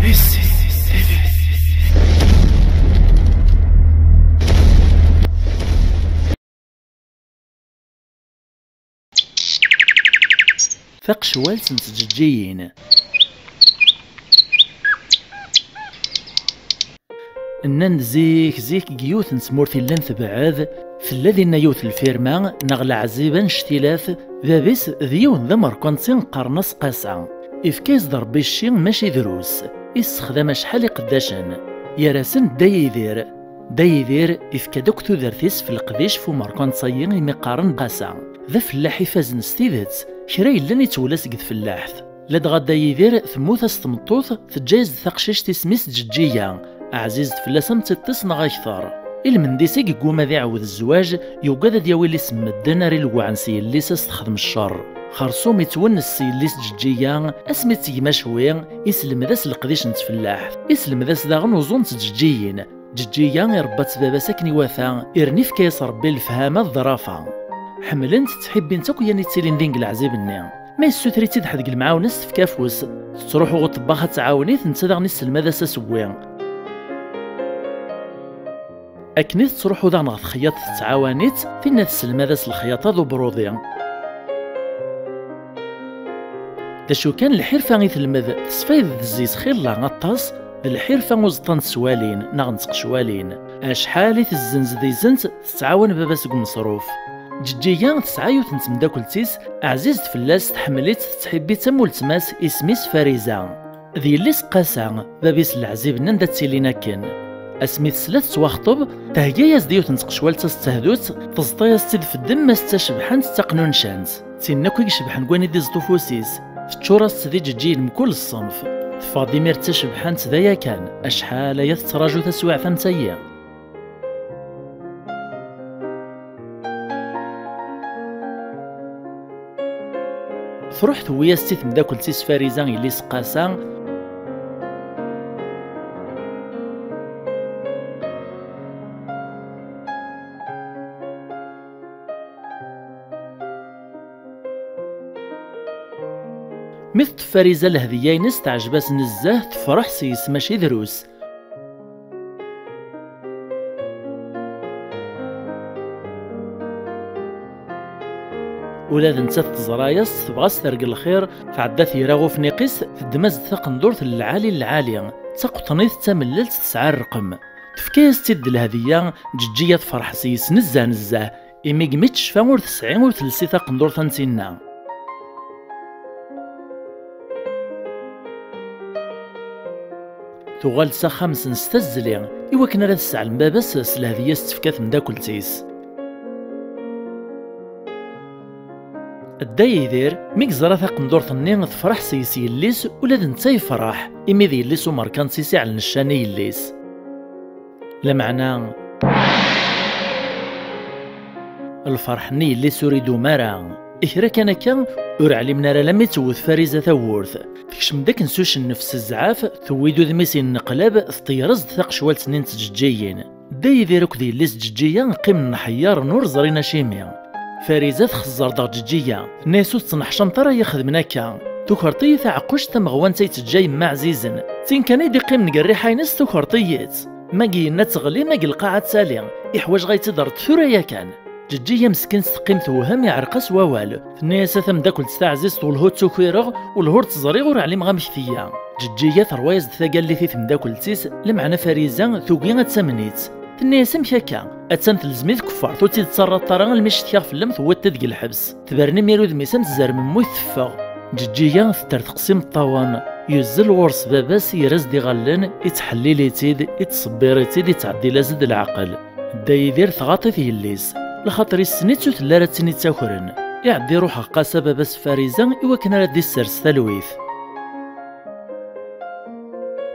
ثق شوال سنتججيين إنن زيك جيوث نسمورثي لن ثبعاذ في الذين يوث الفيرما نغلى عزيبا اشتلاث ذابيس ذيون ذمر كونسين قرنص قاسع إفكاز ضربي الشين ماشي دروس إسخدم شحال قداشن يراسن دايدير إفكا دكتو ذرثيس في القديش فو ماركون صيين يمقارن قاسع ذا فلاحي فازن ستيدت كراي لن يتولاس قد فلاحث لاد غدا يدير ثموث استمطوث تجايز ثقشيش تسميس ججية عزيز فلاسم تتص نغا كثر المنديسي قوما ذي عوذ الزواج يوقاد دياوي اللي سم الدناري الوعنسي اللي تستخدم الشر خرصوم يتونس سي اللي ججية اسمي تيما شوية يسلم ذاس القديش نتفلاح يسلم ذاس داغن وزون تججيين ججية يربات بابا ساكني واثا يرني في كيس ربي الفهامة الظرافة حملنت تحبين تاكو يعني تسيلين دينك العزيب النيا ما يسوتري تدحدق المعاونس في كافوس تروحو غطباخة تعاونيت نتا داغني السلمة ذا ساسوين أكنيت تروحو داغنا خياط تعاونيت فين السلمة ذا الخياطة ذو بروضيا دا شو كان الحرفة غي تلمذ تسفايد الزيز خير لا غطاس الحرفة وزطان سوالين نغنسق شوالين أشحالي الزنز ذي زنت تتعاون بابا سوق مصروف ججية تسعايوث نتمداكلتيس عزيز فلاس تحمليت تحبي تمول تماس اسميس فريزة ذي اللي سقاسا بابيس العزيب نندا تسيلينا كن اسميت سلات سواخطب تهيا يزديوث نتقشوال تستهدوت تزطياس تيد في الدم مستشبحان تقنون شانت تيناكو يشبحن كواني دي زطوفوسيس فتشوراس تذي ججيل من كل الصنف تفاضي مير تشبحان تذايا كان اشحال يتراجو تسويع ثمتايا فرحت ويا ستيت مداكل تيس فاريزان اللي سقاسا مثل فاريزة لهذيا ناس تعجباس نزاه تفرح سيس ماشي دروس ولاد نتا تزرايس تبغاس ترق الخير تعدى ثيراغو في نيقيس تدمز ثقندور العالي العالي تقطنيت تمللت تسعى الرقم تفكاس تد لهذيا ججية تفرح سيس نزاه إمي قميت شفا ور تسعين ور تلسي ثقندور ثنتينا تغال ساخا سنستزلي إوا كنا راه تسعى المبابس سلهذيا ستفكات مداكلتيس الدايدير ميك زرا ثقندور ثنين تفرح سيسي الليس ولاد نتا يفرح إمي ذي الليس وماركان سيسي على النشاني الليس لمعنى الفرح ني الليس يريدو مارا إكرا كان ور علمنا راه لم يتوث فارزة ثورث تكشم داك نسوش النفس الزعاف ثويدو ذميسي النقلاب طيرز ثق شوال سنين تججيين دايدير كذي الليس ججية قيم النحيار نور زرينا شيميا فارزة خزر داغ ججية ناسو تصنح شنطرة يخدمنا كا توكرطية تعقوش تمغوان تيتجاي مع عزيزن تين كان يدي قيم نقري حينس توكرطيات ماقي نتغلي ماقي القاعة سالي إحواج غيتدر تثوريا كان ججية مسكين تقيم توهم يعرقس ووالو الناس ثم داكل تستعزيز والهور تسوكيرغ والهور تزريغ ور علي مغامثيا ججية ثروايز ثقال لي في مداكل تيس لمعنى فارزة ثوقيا تسمنيت الناس مشاكا اتسان تلزميت كفار ثو تيتصرى الطران المشتيا في اللمث هو تدق الحبس تبرني ميرو دميسان تزار من موت ثفاغ ججية ثتر تقسيم الطوان يزل ورس باباس يرز دي غلن يتحلي ليتيد يتصبير يتيد يتعدي لازد العقل دايدير ثغاطي في الليس لخاطر السنيت ثلارة سنيت تاكرن يعدي روح قاسة باباس فارزة إوا كان راه دي السرس ثلويث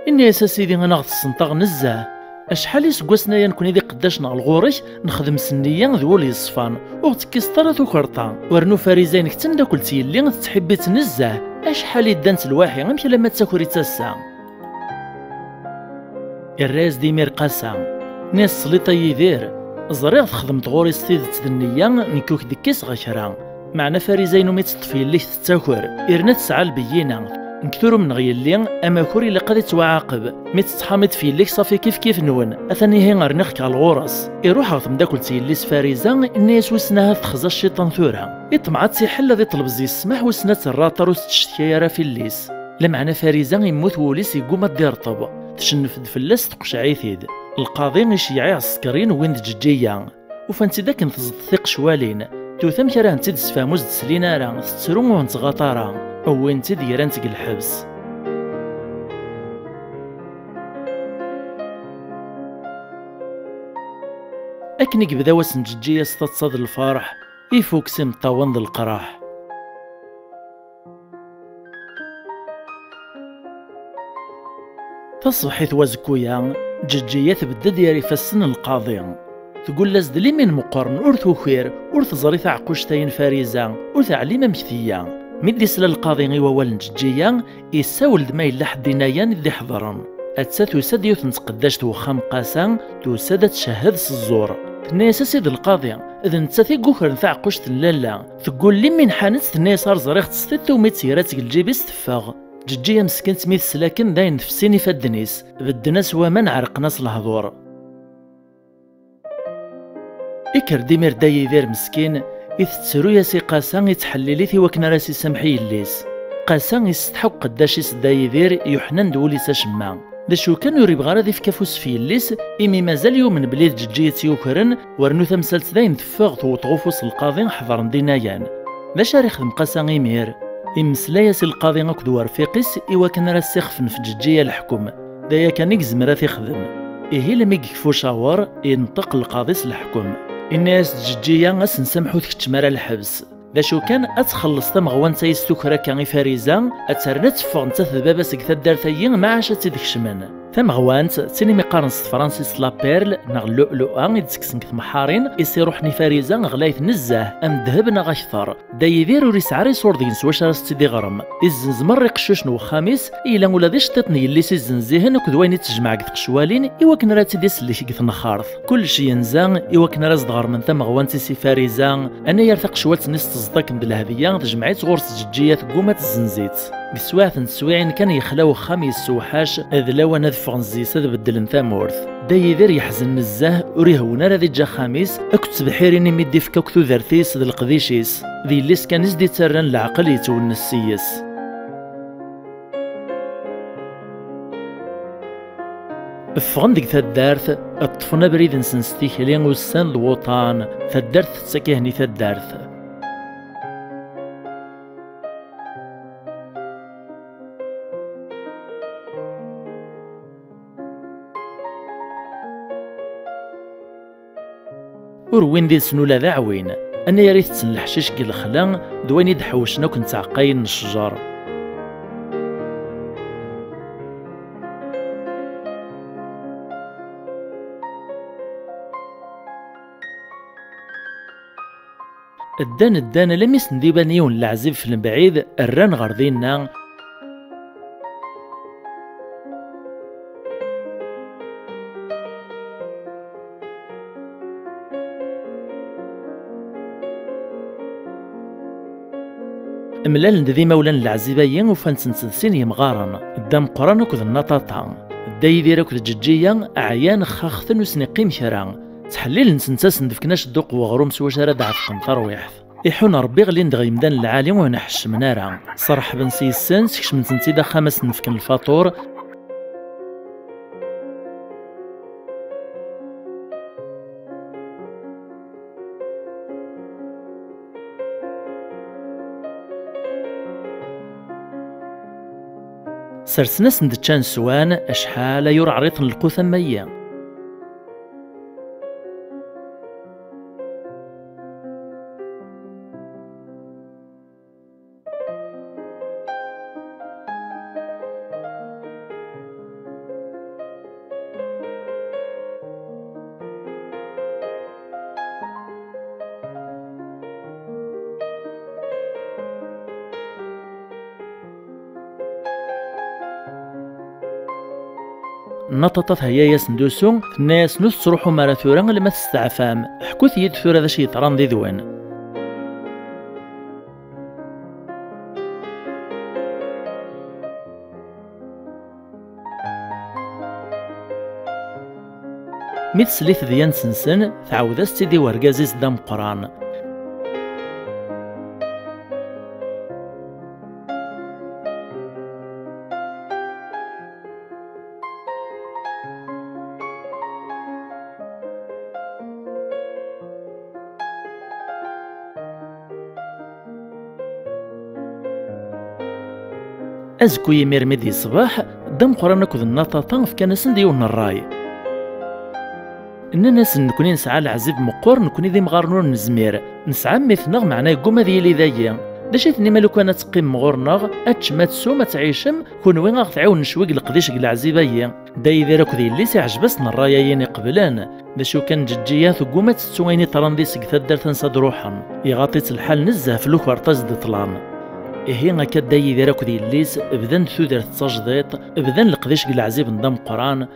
إني أساسي أنا غد السنطاغ نزاه أشحال يسقوسنا نكون ذي قداش الغوريش نخدم سنيا ذول يصفان وغتكيسطرا ثوكرطا ورنو فارزين كتن داكل تيلي تحبي تنزاه أشحال يدانت الواحي غمشي لما تاكوري تاسا الراس ديمير قاسا ناس صليطا يدير زريغ تخدم غوري ستيدت النية نكوك دكيس غشرا معنا فارزين وميت تطفي اللي تتاكر إرنا تسعى البيينة نكثروا من غيلي اما كوري اللي قد يتعاقب مي تتحامض في الليك صافي كيف نون اثني هي غرنخ كالغورس يروح غثم داكل تيلي سفاريزا الناس وسناها تخزى الشيطان ثورها يطمعت سيحل ذي طلب زي السماح وسنة الراطر وستشتكي راه في الليس لمعنى فاريزا يموت وليس يقوم دير طب تشنف فلاس تقشع ثيد القاضي يشيعي عسكرين وين دجيجيا وفانتي داك نتزد ثيق شوالين توثم كراه نتي دسفاموز دسلينا راه تترو ونتغاطارا او انت ديران تق الحبس. اكن يبدا واسن جيجيه ستتصاد الفرح يفوكسي مطاون ذا القراح. تصبحت وزكويا جيجيه تبدا دياري فسن القاضي تقول لازد لي من مقرن ورثو خير ورث زريث عقوشتين فاريزا ورث عليمه مكثيه مدي سلا القاضي ووال جيجيا يساول دما إلا حد نايان اللي حضرن أتسا تساد يوثن تقداش توخام قاسا تساد تشهد الزور الناس سيد القاضي إذا نتا تيقوكر نتاع قشت لالا تقول لي من حانت الناس صار زريخ تستيت وميت سيرات الجيبيس تفاغ جيجيا مسكين سميت سلاكن داين نفسيني فالدنيس بدناس ومن عرقناس الهضور إكر ديمير داي يدير مسكين يتسرو ياسي قاسان يتحللي في وكنا راسي سمحي الليس قاسان يستحق قداش يسدا يدير يحنن دولي ساشما داشو كان يريب غارة ذي فكافوس في الليس إمي مازال يومن بليد جيجية يوكرن ورنو ثمسالت داين تفاغ توطغوفوس القاضي حضرن دينايان باش يخدم قاسان يمير يمسلا ياسي القاضي اكد ورفيقيس إوا كان راسي خفن في جيجية الحكم دايا كان يكزم راه يخدم إيه لما يكفو شاور ينطق القاضيس الحكم الناس جيجيا اسن سمحو تكتمارا الحبس داشو كان اتخلص تمغوان تايستوكرا كان فاريزا اترنا تفغ نتا ثبابا سكتا الدارتايين ما عاشا تيدك شمن تمغوان تيني مقارن فرانسيس لابيرل نغ لؤلؤا يدسكسن كتمحارين يسيروحني فاريزا غلايث نزاه ام ذهب نغ اكثر دا يدير وريس عري صوردين سواش راس تيدي غرم الزنز مري قشوش نو خامس الا ولا دي شطيطني اللي سيزنزيهن كدوين تجمع قد قشوالين ايوا كان راه تيدي سلي كيف نخارث كل شي ينزان ايوا كان راس دغر من تمغوان تيسي فاريزا انا يرتق شوالت نيس تصدق من الهديه تجمعيت غورس جيات قومات الزنزيت بسواعث نسواعين كان يخلاو خميس وحاش اذ لو انا ذفغن زيساد بدل ثامورث دا يدير يحزن نزاه وريهونا راه جا خميس اكت بحيريني ميدي فكا كثو ذرتيس ذا القديشيس ذي الليس كان يزدي تران العقل يتون السيس فغن ديك ثدارث الطفنا بريد نسنستيكلين وسان الوطان ثدارث تساكيهني ثدارث ور وين دي سنولا ذا عوين انا يا ريت تسن الحشيش كي الخلا دويني دحوشنا كنت عقاين الشجر الدان لم يسندي بانيون العزيب في البعيد الران غرضينا ملال ندي مولا العزيبايين وفانسن سدسين يمغارن قدام قران وكذ النطاطا دا يدير وكذ الجيجية عيان خاختن وسنقيم شران تحليل نسنتاس ندفكناش الدوق وغروم سوا شارد عفقن ترويح يحون ربي غلي ندغي مدان العالم ونحش منارا صرح بن سيسان سكش من تنتيدا خمس نفكن الفاطور سرسناس ندتشان سوان اشحال يور عريط القوث ميا نططت هيا سندوسو الناس نص تروحوا ماراثورا لما تستعفام حكوث يد ثورة ذا شي طران ذي ذوان مي تسليت ديال سنسن تعاود ستيدي ورقازيز دا مقران. أزكو يمير ميدي صباح دم قرانا كود النطاطا فكانسن ديون الراي إننا نكوني نسعى العزيب مقور نكوني ذي مغارنور نزمير نسعى ميثنغ معنا يقوم ذي لي ذايا داش ثني مالو كانت تقيم مغورنغ اتش ما تسو ما تعيشم كون وين غتعاون نشويق القديش العزيبايا داي ذي راكو ذي اللي سيعجبسنا الرايين قبلان داشو كان جدجيا ثقومة تسويني تراندي سكثا دار تنسى روحا يغاطيت الحال نزه في لوكارطاز دي طلان إيه هكا داي ذي راكو ذي الليس بدن ثودر تسجديط بدن القديش العزيب نضم قران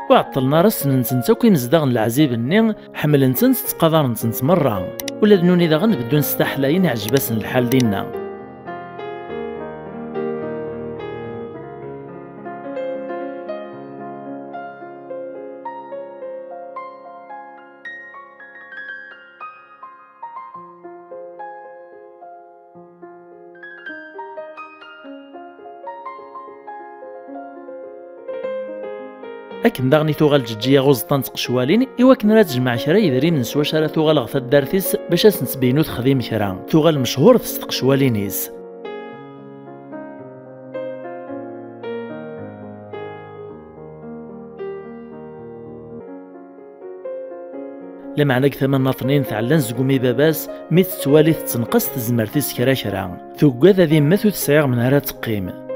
وعطلنا راس ننسنسا كي نزدغن العزيب النين حمل نسنس تقدر نسنس مرة ولا دنوني داغن بدون ستحلاين عجباسن الحال دينا. أكن داغني توغال جدجيا غوزطان تقشوالين إوا كن راه تجمع كرا يدري من سوا شرا توغال غثا دارتيس باش نسبينو تخديم كرا توغال مشهور في تقشوالينيس. لمعنى ثمان ناطنين ثعلان زقومي باباس ميت توالي تنقص تزمرتيس كرا كرا ثوكا ذي ماثو تسعير من هرا تقيم.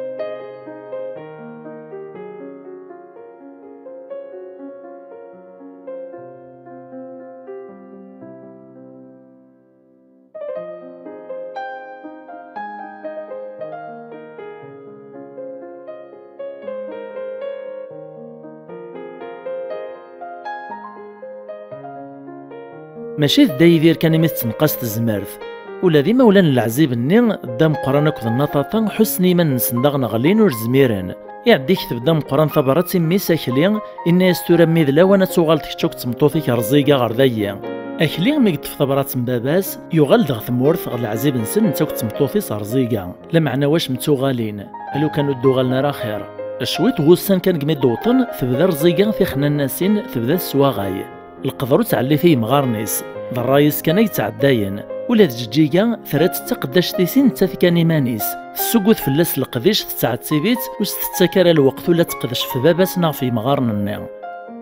ماشي داي يدير كان يميت تنقص تزمرت ولا ذي مولان العزيب النين دام قرانا كذ النطاطا حسني من نسندغ نغلين ورزميرن يعدي كتب دام قران ثبرات مي ساكلين إن يستورا ميدلا وانا توغال تكتشوك تمطوثي كرزيقا غردايا أكلي ميقد في ثبرات مباباس يغال دغ ثمورث غد العزيب نسن نتوك تمطوثي صرزيقا لا معنى واش متوغالين هلو كانوا الدوغالنا راه خير شويت غوسان كان قمي دوطن تبدا رزيقا في خنا الناسين تبدا السواغاي القدرو تعلي فيه مغارنيس ذا الرايس كان يتعداين ولا تجيجا ثرات تقداش تيسين تاثكان مانيس السوق فلاس القديش تاع تسيبيت وستتكر الوقت ولا تقدش في باباسنا في مغارنا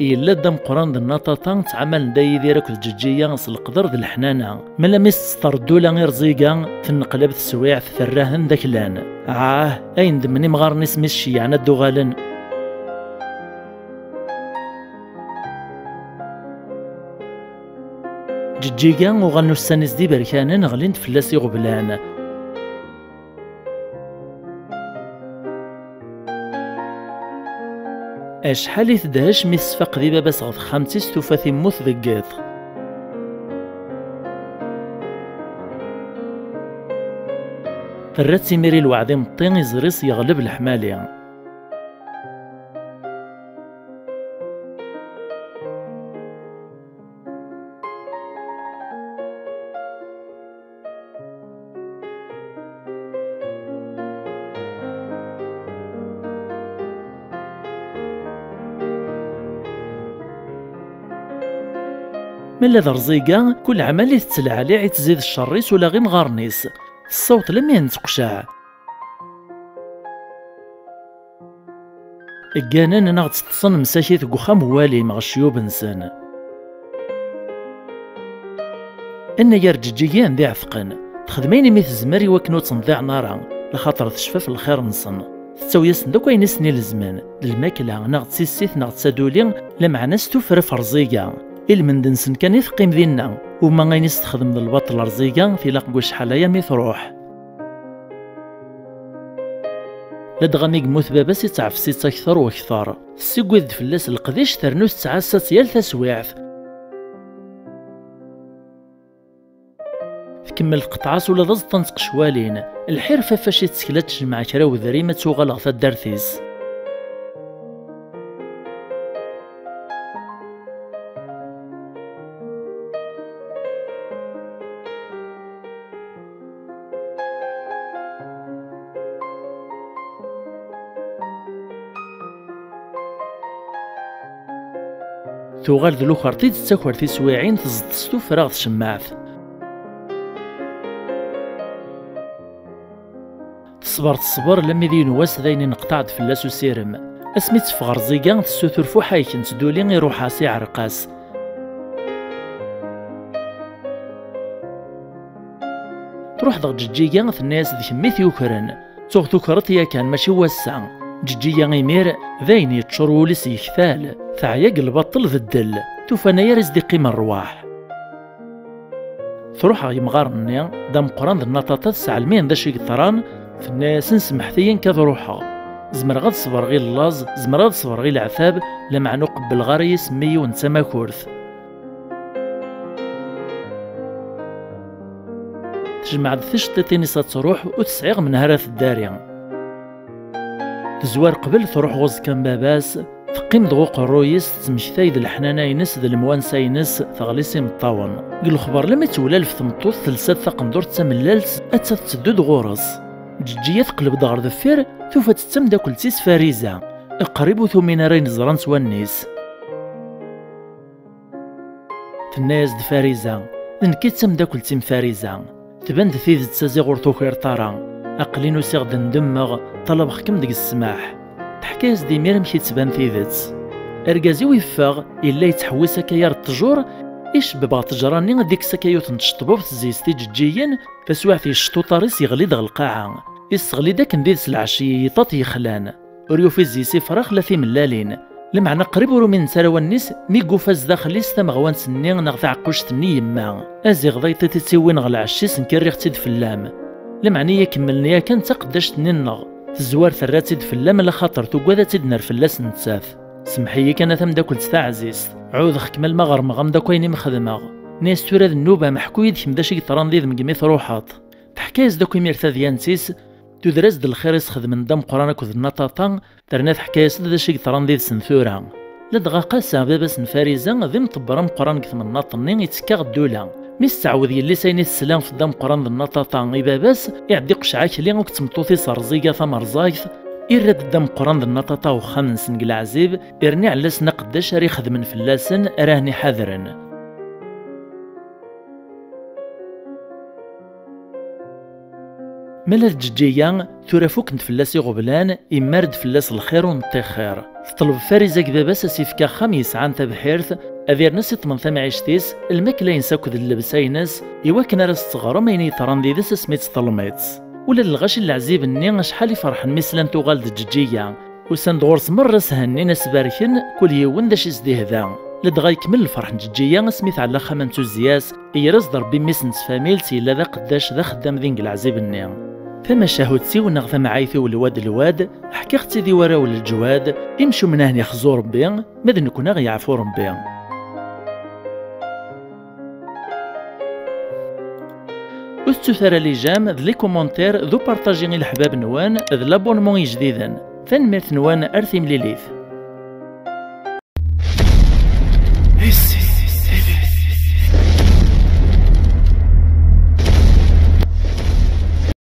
إلا دام قران ذا النطاطا تعمل داي ديرك الجيجيا القدر ذا الحنانه ملا مستردو لا غير زيقا تنقلب السويع ثراهن ذاك لان اين دمني مغارنيس مشي يعني الدوغالن جيجيا وغنو السانيس دي بركانن غلين فلاسي غبلان اشحال يتدهش مي السفاق دي باباس غد خامتيس توفاثي موث ذقاث فرات سيميري الوعدي مطين يزريس يغلب الحمالي ملا ذا رزيقا كل عمل يتسلع عليه عيتزيد الشريس ولا غير مغارنيس الصوت لم ينتقشع كانن انا غتصن مساشي ثق وخام والي مع الشيوب انسان ان يرججيان ذي عفقن تخدمين ميث الزماري وكنو تنضيع نارا لخاطر تشفى في الخير نصن تساويسن دوك وين سني الزمان الماكله ناغ تسيسيت ناغ تسادولين لمع ناس توفر في رزيقا المندنسن كان يثقيم ذينا وما غين يستخدم البطل رزيقا في لاقو شحال مي تروح لدغميق موث باباس يتعفسيت اكثر واكثر السيقوذ فلاس القديش ترنوس تعسات يال تسويعث تكمل القطعاس ولا ضز طنسق شوالين الحرفة فاش يتسكلا تجمع كرا وذريمة توغل غثا دارتيس. توغال ذلو خرطيت تساكور في سواعين تزطستو فراغ تشمعث. تصبر لما ذي نواس ذاين نقطعد فلاس وسيرم اسميت فغر زيقان تسوثر فوحايكن تدولين يروح عسي عرقاس. تروح ضغ جيجان في الناس ذي كميث يوكرن توغ توكرت يا كان ماشي واسع جيجيا غيمير ذاين يتشرو لس يكثال ثعيا قلبطل ذا الدل توفانا يا رزدي قيمة الرواح. تروح غي مغارني دام قران ذا النطاطات سعلمين ذا شي قطران في الناس نسمحثيين كذروحها زمر غاد صبر غير اللاز زمر غاد صبر غير العثاب لمع نقبل غاري يسمي ونتسمى كورث. تجمع ثشطيطين تروح وتسعيغ من هراث الدارية تزوار قبل تروح غوز كان باباس تقيم ضغوق الرويس تمشتاي ذا الحنانة ينس ذا الموانسا ينس ثغليسي مطاون قل الخبر لما تولال في ثمطوط ثلثات ثقندور تسملالت أتا تسدد غورس جيجية تقلب دغر ذفير ثوفا تتم داكل تيس فاريزة قريب ثومين رين زران سوانيس تناز دفاريزة ذنكي تم داكل تيم فاريزة تبان ذثيذ تسازي غورتو خير طارا أقلينو سيغ ندمغ طلب حكم ديك السماح تحكاز ديمير مشي تبان ثيذت أركازي ويفاغ إلا يتحوس كيار التجور إيش ببغى تجراني ديك سكايو تنشطبو تزيستي جيجيين فسواعثي الشطوطاريس يغلي دغ القاعة يستغلي داك نديس العشي يطاط يخلان وريو في الزيسي فراخ لاثي ملالين لمعنى قريب ورو من سراوى الناس ميقو فاز داخل ليس مغوان سنين نغ عقوش تني يما ازيغ ضيطي تتسوين غ العشيس نكريغ تيد فلام لمعني يكملني كان تقداش تنينغ تزوار ثرات تيد فلام لا خاطر توكوادا تيدنر فلاس نتساف سمحي كان ثم داكل تاع عزيز عوض خكمل مغر مغم داكويني مخدمغ ناس تورا النوبه محكويد كيم داشي طران ذي مقميث روحات تحكايز داكو ميرثا ديانسيس تدرس د الخير يسخذ من دم قرانك وذ النطاطا ترنات حكايس دا شي طران ذي سنثورا لدغا قاسا باباس نفاريزا ذي مطبرا مقران كثم الناطني يتسكا الدوله ميس تعوذ يلي سايني السلام في الدم قران ذ النطاطا اي باباس يعدي قشعاك لي وكتمطوثي صرزيقا ثمرزايث إرد الدم قران ذ النطاطا وخامن سنقل عزيب إرني على سنا قداش راه يخدم فلاسن راهني حذرا مالا الجيجية ثورا فوك نتفلاسي غبلان يمارد فلاس الخير ونطي خير تطلب فارزة كباباس سيفكا خميس عن تبحيرث أذير ناس يطمن ثم عيشتيس الماكلة ينساكو ذا اللبساينس يواكن راس تغرم يني تران ذي ذس سميت طلميتس ولا الغش العزيب الني شحال يفرحن مثلا تغال الجيجية وسندغورس مرة سهني ناس باركن كل يوم داش يزديه ذا لدغا يكمل الفرح نجيجية سميت على خمنتو زياس يرز ضربي ميسنت فاميلتي لا ذا قداش ذا خدام ذينك العزيب الني ثم شاهدتي ونغ ثم عايثي والواد حكي اختي ذي وراو الجواد يمشوا من هنا يخزو ربي ماذا نكون غيعفو ربي استثار لي جام ذلي كومونتير ذو بارطاجي الحباب نوان ذ لابونمون جديدا ثنميرث نوان ارثي مليليث.